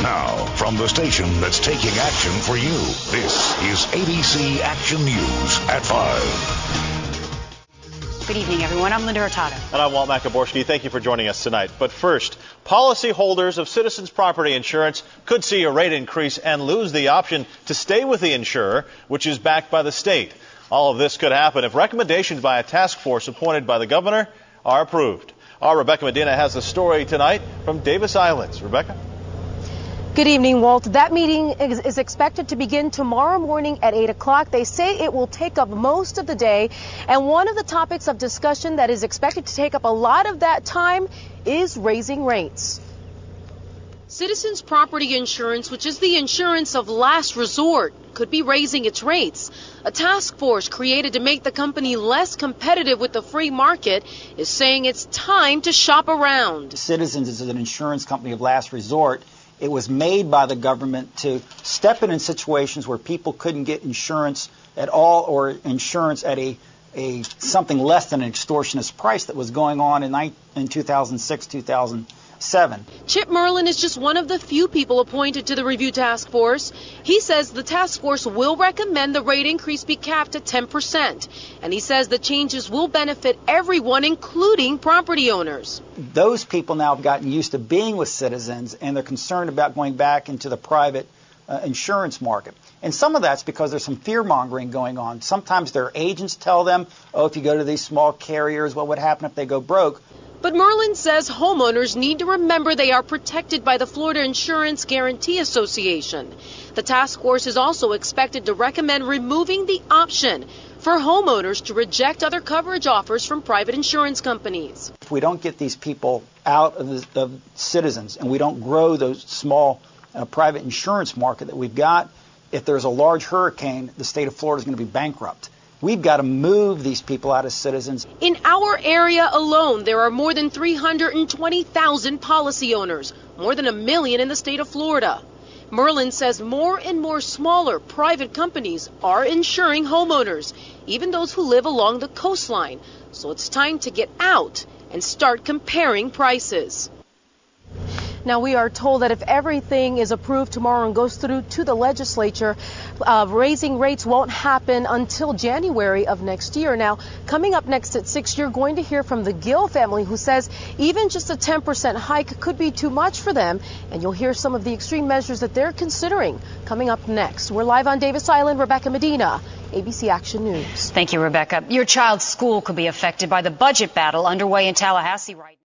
Now, from the station that's taking action for you, this is ABC Action News at 5. Good evening, everyone. I'm Linda Hurtado. And I'm Walt Macaborski. Thank you for joining us tonight. But first, policyholders of Citizens Property Insurance could see a rate increase and lose the option to stay with the insurer, which is backed by the state. All of this could happen if recommendations by a task force appointed by the governor are approved. Our Rebecca Medina has the story tonight from Davis Islands. Rebecca? Good evening, Walt. That meeting is expected to begin tomorrow morning at 8 o'clock. They say it will take up most of the day. And one of the topics of discussion that is expected to take up a lot of that time is raising rates. Citizens Property Insurance, which is the insurance of last resort, could be raising its rates. A task force created to make the company less competitive with the free market is saying it's time to shop around. Citizens is an insurance company of last resort. It was made by the government to step in situations where people couldn't get insurance at all, or insurance at a something less than an extortionist price that was going on in 2006, 2007. Chip Merlin is just one of the few people appointed to the review task force. He says the task force will recommend the rate increase be capped at 10%. And he says the changes will benefit everyone, including property owners. Those people now have gotten used to being with Citizens, and they're concerned about going back into the private insurance market. And some of that's because there's some fear-mongering going on. Sometimes their agents tell them, oh, if you go to these small carriers, what would happen if they go broke? But Merlin says homeowners need to remember they are protected by the Florida Insurance Guarantee Association. The task force is also expected to recommend removing the option for homeowners to reject other coverage offers from private insurance companies. If we don't get these people out of the Citizens, and we don't grow those small private insurance market that we've got, if there's a large hurricane, the state of Florida is going to be bankrupt. We've got to move these people out of Citizens. In our area alone, there are more than 320,000 policy owners, more than 1 million in the state of Florida. Merlin says more and more smaller private companies are insuring homeowners, even those who live along the coastline. So it's time to get out and start comparing prices. Now, we are told that if everything is approved tomorrow and goes through to the legislature, raising rates won't happen until January of next year. Now, coming up next at 6, you're going to hear from the Gill family, who says even just a 10% hike could be too much for them. And you'll hear some of the extreme measures that they're considering coming up next. We're live on Davis Island. Rebecca Medina, ABC Action News. Thank you, Rebecca. Your child's school could be affected by the budget battle underway in Tallahassee right now.